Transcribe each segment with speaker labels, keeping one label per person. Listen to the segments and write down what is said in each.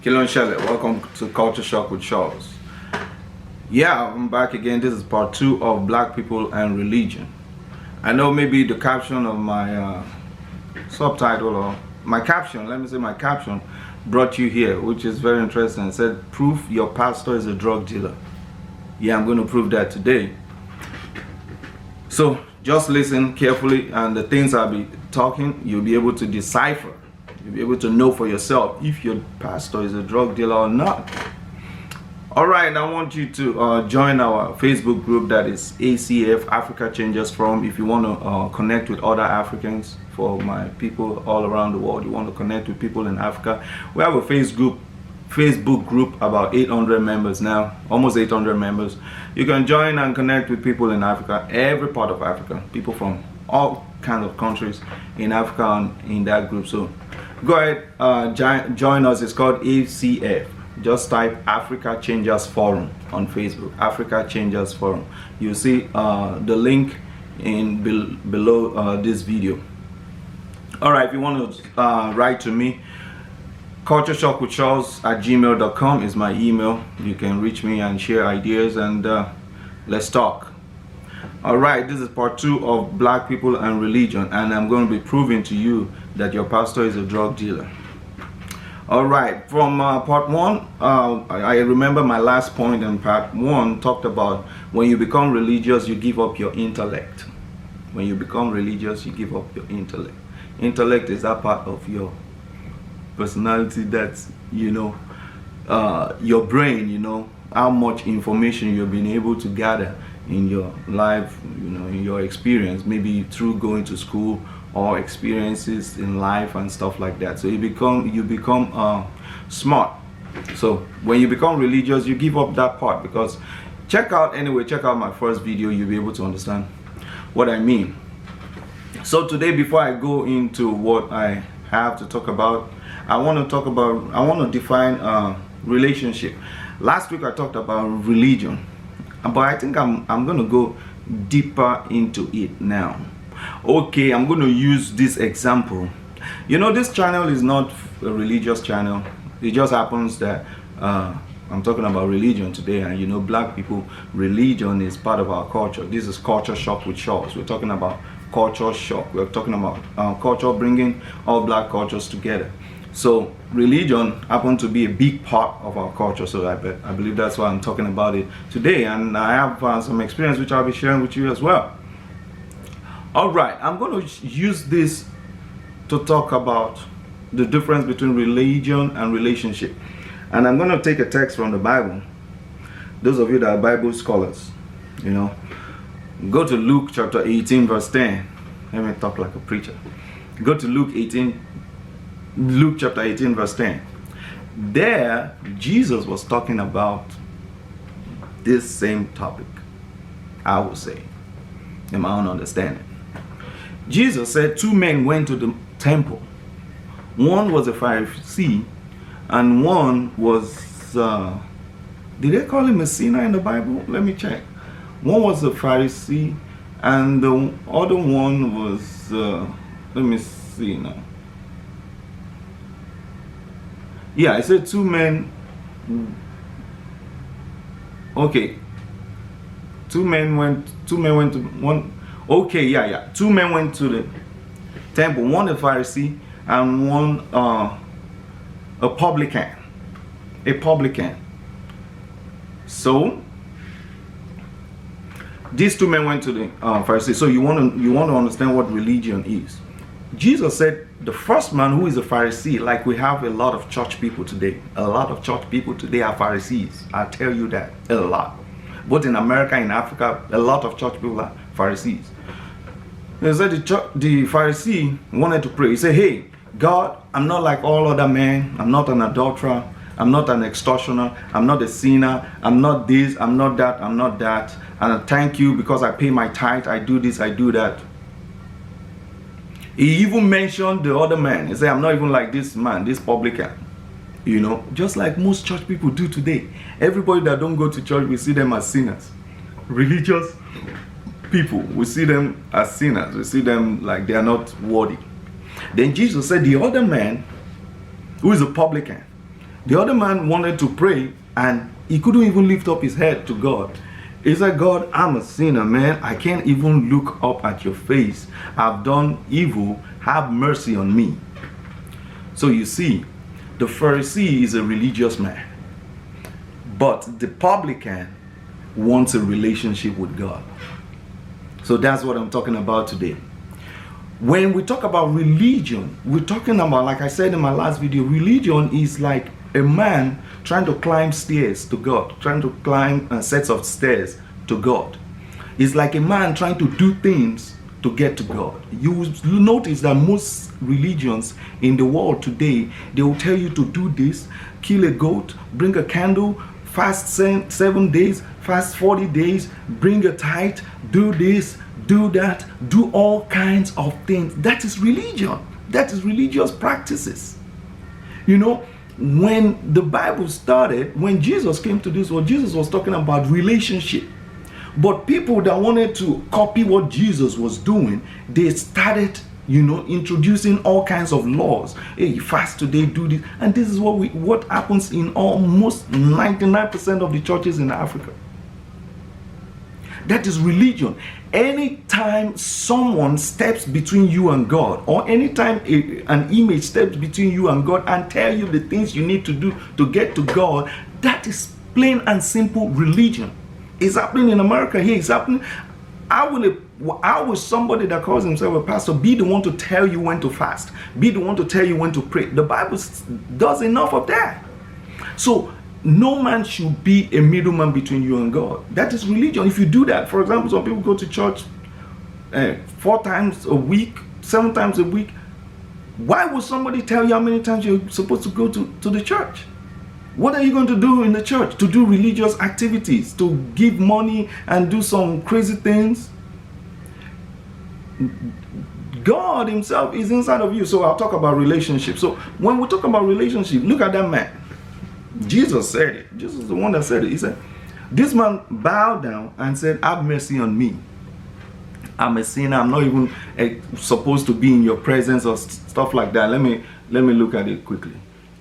Speaker 1: Kilon Shelley, welcome to Culture Shock with Sholls. Yeah, I'm back again. This is part 2 of Black People and Religion. I know maybe the caption of my subtitle, or my caption, let me say my caption, brought you here, which is very interesting. It said, proof your pastor is a drug dealer. Yeah, I'm going to prove that today. So just listen carefully, and the things I'll be talking, you'll be able to decipher. You'll be able to know for yourself if your pastor is a drug dealer or not. Alright, I want you to join our Facebook group, that is ACF, Africa Changers Forum. If you want to connect with other Africans, for my people all around the world, you want to connect with people in Africa, we have a Facebook group, about 800 members now, almost 800 members. You can join and connect with people in Africa, every part of Africa, people from all kinds of countries in Africa and in that group. So go ahead, join us. It's called ACF. Just type Africa Changers Forum on Facebook, Africa Changers Forum. You'll see the link in below this video. All right, if you want to write to me, cultureshockwithsholls@gmail.com is my email. You can reach me and share ideas, and let's talk. All right, this is part 2 of Black People and Religion, and I'm going to be proving to you that your pastor is a drug dealer. All right, from part 1, I remember my last point in part 1 talked about when you become religious, you give up your intellect. When you become religious, you give up your intellect. Intellect is that part of your personality that's, your brain, how much information you've been able to gather in your life, in your experience, maybe through going to school or experiences in life and stuff like that. So you become smart. So when you become religious, you give up that part, because check out my first video, you'll be able to understand what I mean. So today, before I go into what I have to talk about, I want to define relationship. Last week I talked about religion, but I think I'm going to go deeper into it now. Okay, I'm going to use this example. This channel is not a religious channel. It just happens that I'm talking about religion today, and Black people, religion is part of our culture. This is Culture Shock with Sholls. We're talking about culture shock. We're talking about culture, bringing all Black cultures together. So religion happens to be a big part of our culture, so I believe that's why I'm talking about it today, and I have some experience which I'll be sharing with you as well. All right, I'm going to use this to talk about the difference between religion and relationship, and I'm going to take a text from the Bible. Those of you that are Bible scholars, go to Luke chapter 18 verse 10. Let me talk like a preacher. Go to Luke chapter 18 verse 10. There Jesus was talking about this same topic, I would say, in my own understanding. Jesus said 2 men went to the temple. One was a Pharisee and one was did they call him a sinner in the Bible? Let me check. One was a Pharisee and the other one was let me see now. Yeah, I said 2 men. Okay. 2 men went to one. Okay, yeah. 2 men went to the temple. One a Pharisee and one a publican. A publican. So these 2 men went to the Pharisee. So you want to understand what religion is. Jesus said the first man, who is a Pharisee, like we have a lot of church people today. A lot of church people today are Pharisees. I'll tell you that, a lot. Both in America and Africa, a lot of church people are Pharisees. He said the Pharisee wanted to pray. He said, hey, God, I'm not like all other men. I'm not an adulterer. I'm not an extortioner. I'm not a sinner. I'm not this. I'm not that. I'm not that. And I thank you because I pay my tithe. I do this. I do that. He even mentioned the other man. He said, I'm not even like this man, this publican. Just like most church people do today. Everybody that don't go to church, we see them as sinners. Religious people, we see them as sinners. We see them like they are not worthy. Then Jesus said the other man, who is a publican, The other man wanted to pray and he couldn't even lift up his head to God. He said, God, I'm a sinner, man. I can't even look up at your face. I've done evil. Have mercy on me. So you see, the Pharisee is a religious man, but the publican wants a relationship with God. So that's what I'm talking about today. When we talk about religion, we're talking about, like I said in my last video, religion is like a man trying to climb stairs to God, trying to climb sets of stairs to God. It's like a man trying to do things to get to God. You will notice that most religions in the world today, they will tell you to do this, kill a goat, bring a candle, fast 7 days, fast 40 days, bring a tithe, do this, do that, do all kinds of things. That is religion. That is religious practices. You know, when the Bible started, when Jesus came to this world, Jesus was talking about relationship. But people that wanted to copy what Jesus was doing, they started, you know, introducing all kinds of laws. Hey, fast today, do this. And this is what happens in almost 99% of the churches in Africa. That is religion. Anytime someone steps between you and God, or anytime an image steps between you and God and tell you the things you need to do to get to God, that is plain and simple religion. It's happening in America here. It's happening. How will somebody that calls himself a pastor be the one to tell you when to fast? Be the one to tell you when to pray? The Bible does enough of that. So no man should be a middleman between you and God. That is religion. If you do that, for example, some people go to church 4 times a week, 7 times a week. Why would somebody tell you how many times you're supposed to go to the church? What are you going to do in the church? To do religious activities, to give money and do some crazy things? God himself is inside of you. So I'll talk about relationship. So when we talk about relationship, look at that man. Jesus said it. Jesus is the one that said it. He said, this man bowed down and said, have mercy on me. I'm a sinner. I'm not even supposed to be in your presence or stuff like that. Let me look at it quickly.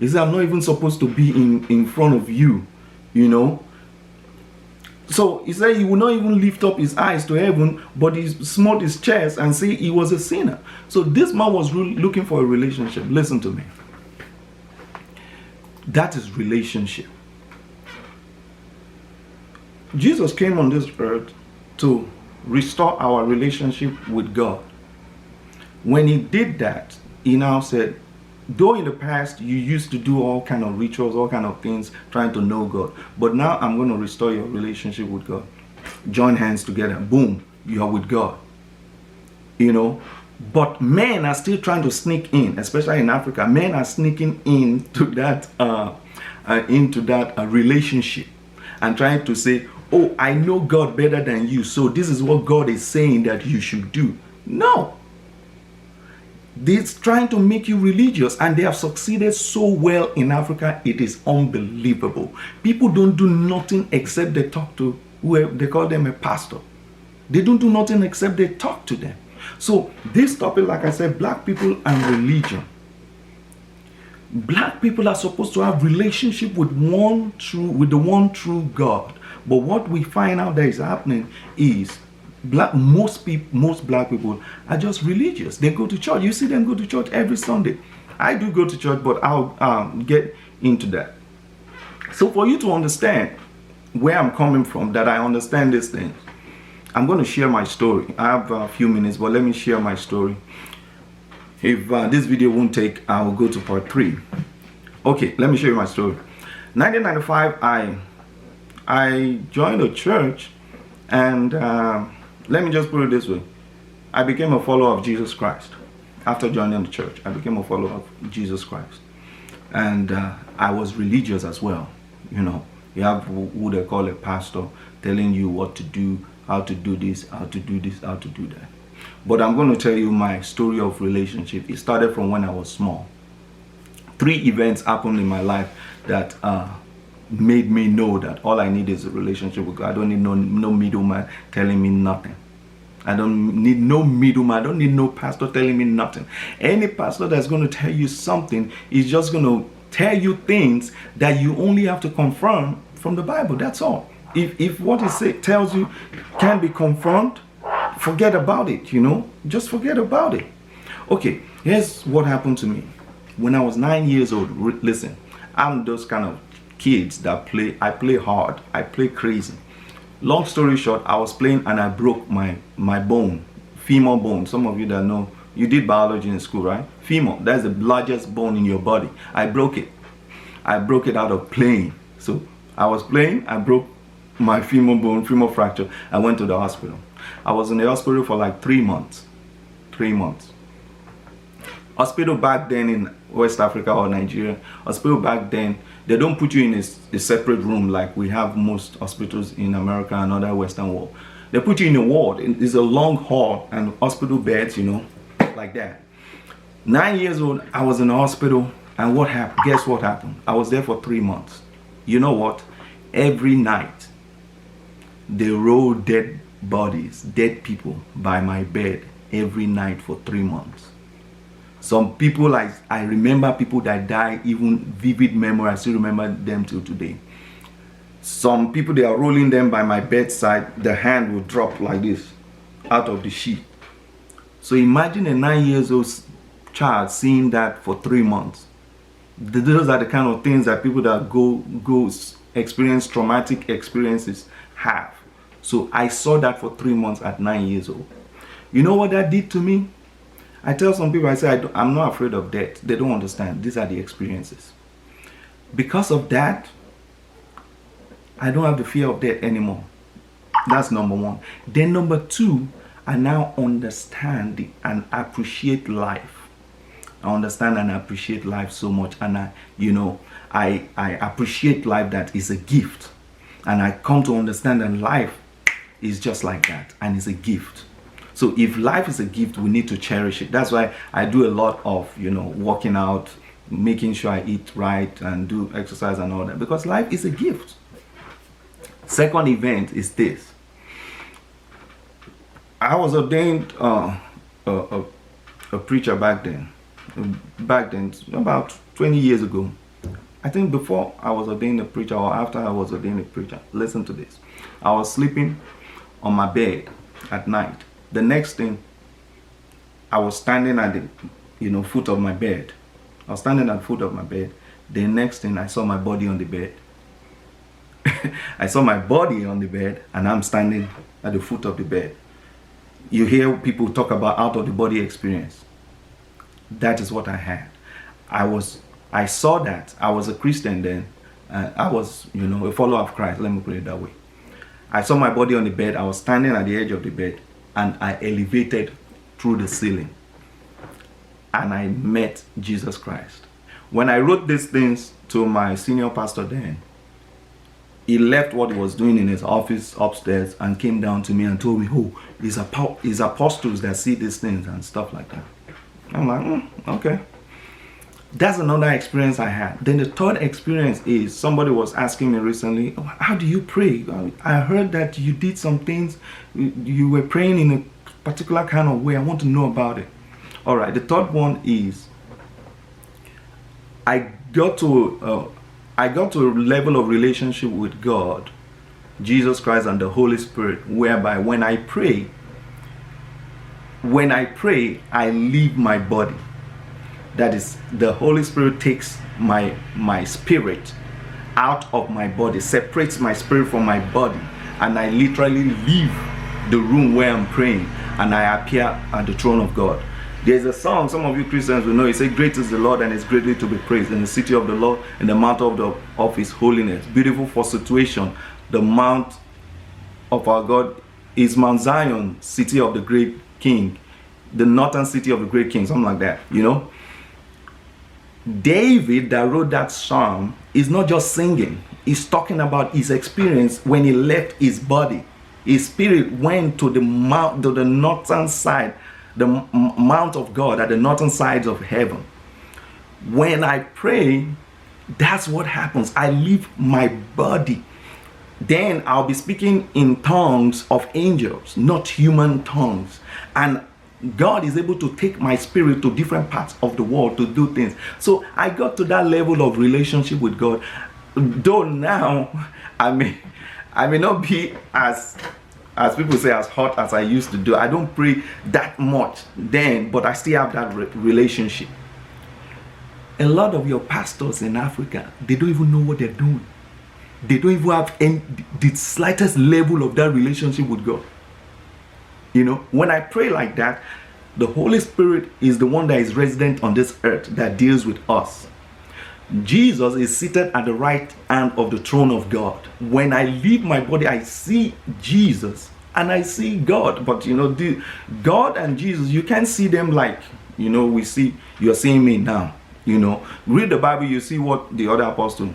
Speaker 1: He said, I'm not even supposed to be in front of you, you know. So he said he would not even lift up his eyes to heaven, but he smote his chest and said he was a sinner. So this man was looking for a relationship. Listen to me. That is relationship. Jesus came on this earth to restore our relationship with God. When he did that, he now said, though in the past you used to do all kind of rituals, all kind of things trying to know God, but now I'm going to restore your relationship with God. Join hands together, boom, you are with God. You know, but men are still trying to sneak in, especially in Africa. Men are sneaking into that relationship and trying to say, oh, I know God better than you, so this is what God is saying that you should do. No. They're trying to make you religious, and they have succeeded so well in Africa. It is unbelievable. People don't do nothing except they talk to whoever, they call them a pastor. They don't do nothing except they talk to them. So this topic, like I said, black people and religion. Black people are supposed to have relationship with the one true God. But what we find out that is happening is most black people are just religious. They go to church. You see them go to church every Sunday. I do go to church, but I'll get into that. So for you to understand where I'm coming from, that I understand these things, I'm going to share my story. I have a few minutes, but let me share my story. If this video won't take, I will go to part 3. Okay, let me show you my story. 1995, I joined a church, and let me just put it this way. I became a follower of Jesus Christ. After joining the church, I became a follower of Jesus Christ. And I was religious as well. You know, you have who they call a pastor telling you what to do, how to do this, how to do this, how to do that. But I'm going to tell you my story of relationship. It started from when I was small. 3 events happened in my life that made me know that all I need is a relationship with God. I don't need no middleman telling me nothing. I don't need no middleman. I don't need no pastor telling me nothing. Any pastor that's going to tell you something is just going to tell you things that you only have to confirm from the Bible. That's all. If what it tells you can be confirmed, forget about it, just forget about it. Okay, here's what happened to me. When I was 9 years old, listen, I'm those kind of kids that I play hard, I play crazy. Long story short, I was playing and I broke my bone, femur bone. Some of you that know, you did biology in school, right? Femur, that's the largest bone in your body. I broke it. I broke it out of playing. So I was playing, I broke my femur bone, femur fracture. I went to the hospital. I was in the hospital for like 3 months. 3 months. Hospital back then in West Africa or Nigeria, hospital back then, they don't put you in a separate room like we have most hospitals in America and other Western world. They put you in a ward. It's a long hall and hospital beds, like that. 9 years old, I was in the hospital, and what happened? Guess what happened? I was there for 3 months. You know what? Every night, they roll dead bodies, dead people by my bed every night for 3 months. Some people, I remember people that died, even vivid memory, I still remember them till today. Some people, they are rolling them by my bedside, the hand will drop like this, out of the sheet. So imagine a 9 years old child seeing that for 3 months. Those are the kind of things that people that go experience traumatic experiences have. So I saw that for 3 months at 9 years old. You know what that did to me? I tell some people, I say, I'm not afraid of death. They don't understand. These are the experiences. Because of that, I don't have the fear of death anymore. That's number one. Then number two, I now understand and appreciate life. I understand and appreciate life so much. And I appreciate life that is a gift. And I come to understand that life is just like that. And it's a gift. So if life is a gift, we need to cherish it. That's why I do a lot of, working out, making sure I eat right and do exercise and all that. Because life is a gift. Second event is this. I was ordained a preacher back then. Back then, about 20 years ago. I think before I was ordained a preacher or after I was ordained a preacher. Listen to this. I was sleeping on my bed at night. The next thing, I was standing at the foot of my bed. I was standing at the foot of my bed. The next thing, I saw my body on the bed. I saw my body on the bed and I'm standing at the foot of the bed. You hear people talk about out of the body experience. That is what I had. I saw that. I was a Christian then. I was, a follower of Christ. Let me put it that way. I saw my body on the bed. I was standing at the edge of the bed. And I elevated through the ceiling. And I met Jesus Christ. When I wrote these things to my senior pastor then, he left what he was doing in his office upstairs and came down to me and told me, it's apostles that see these things and stuff like that. I'm like, okay. That's another experience I had. Then the third experience is somebody was asking me recently, how do you pray? I heard that you did some things, you were praying in a particular kind of way. I want to know about it. All right, the third one is I got to a level of relationship with God, Jesus Christ and the Holy Spirit, whereby when I pray, I leave my body. That is, the Holy Spirit takes my spirit out of my body, separates my spirit from my body, and I literally leave the room where I'm praying and I appear at the throne of God. There's a song, some of you Christians will know, it says, great is the Lord and is greatly to be praised in the city of the Lord, in the mount of his holiness. Beautiful for situation. The mount of our God is Mount Zion, city of the great king, the northern city of the great king, something like that, David that wrote that psalm is not just singing. He's talking about his experience when he left his body. His spirit went to the northern side, the mount of God at the northern sides of heaven. When I pray, that's what happens. I leave my body. Then I'll be speaking in tongues of angels, not human tongues. And God is able to take my spirit to different parts of the world to do things. So I got to that level of relationship with God. Though now I may not be as people say, as hot as I used to do. I don't pray that much then, but I still have that relationship. A lot of your pastors in Africa, they don't even know what they're doing. They don't even have the slightest level of that relationship with God. You know, when I pray like that, the Holy Spirit is the one that is resident on this earth that deals with us. Jesus is seated at the right hand of the throne of God. When I leave my body, I see Jesus and I see God. But you know, God and Jesus, you can't see them like, you know, you're seeing me now. You know, read the Bible, you see what the other apostle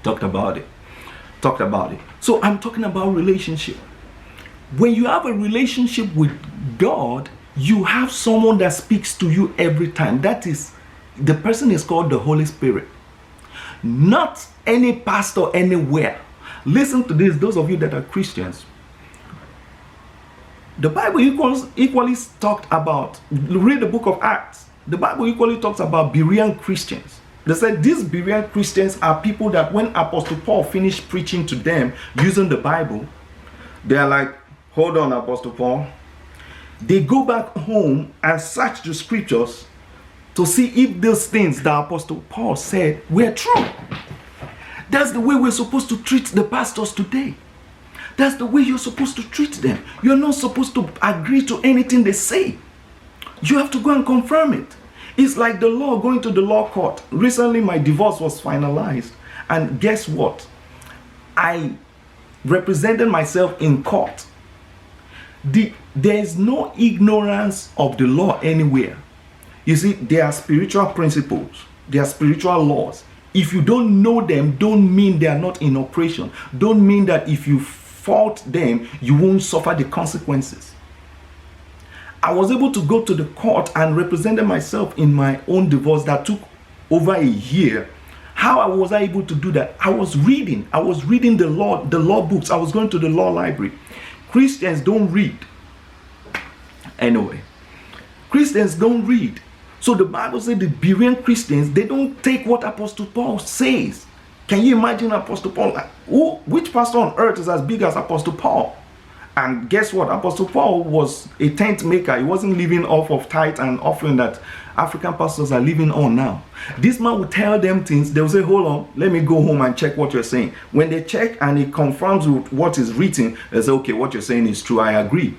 Speaker 1: talked about it. So I'm talking about relationship. When you have a relationship with God, you have someone that speaks to you every time. That is, the person is called the Holy Spirit. Not any pastor anywhere. Listen to this, those of you that are Christians. The Bible equally talked about, read the book of Acts. The Bible equally talks about Berean Christians. They said these Berean Christians are people that when Apostle Paul finished preaching to them using the Bible, they are like, hold on, Apostle Paul. They go back home and search the scriptures to see if those things that Apostle Paul said were true. That's the way we're supposed to treat the pastors today. That's the way you're supposed to treat them. You're not supposed to agree to anything they say. You have to go and confirm it. It's like the law, going to the law court. Recently, my divorce was finalized. And guess what? I represented myself in court. There's no ignorance of the law anywhere. You see, there are spiritual principles. There are spiritual laws. If you don't know them, don't mean they are not in operation. Don't mean that if you fault them, you won't suffer the consequences. I was able to go to the court and represented myself in my own divorce that took over a year. How was I able to do that? I was reading the law books. I was going to the law library. Christians don't read. Anyway, Christians don't read. So the Bible says the Berean Christians, they don't take what Apostle Paul says. Can you imagine Apostle Paul? Which pastor on earth is as big as Apostle Paul? And guess what? Apostle Paul was a tent maker. He wasn't living off of tithe and offering that African pastors are living on now. This man would tell them things. They'll say, hold on, let me go home and check what you're saying. When they check and it confirms with what is written, they say, okay, what you're saying is true. I agree.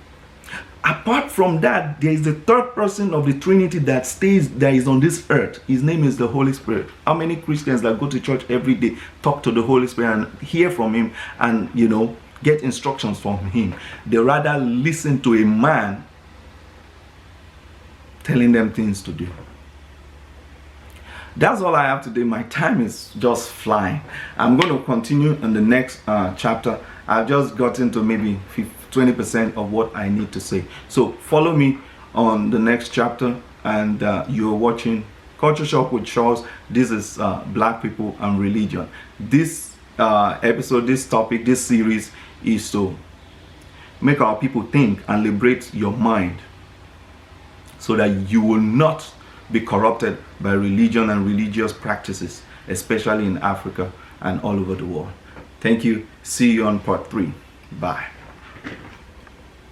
Speaker 1: Apart from that, there is the third person of the Trinity that is on this earth. His name is the Holy Spirit. How many Christians that go to church every day talk to the Holy Spirit and hear from him and, you know, get instructions from him? They rather listen to a man telling them things to do. That's all I have today. My time is just flying. I'm going to continue in the next chapter. I've just gotten to maybe 20% of what I need to say. So follow me on the next chapter, and you're watching Culture Shock with Sholls. This is Black People and Religion. This episode, this topic, this series is to make our people think and liberate your mind so that you will not be corrupted by religion and religious practices, especially in Africa and all over the world. Thank you. See you on part 3. Bye.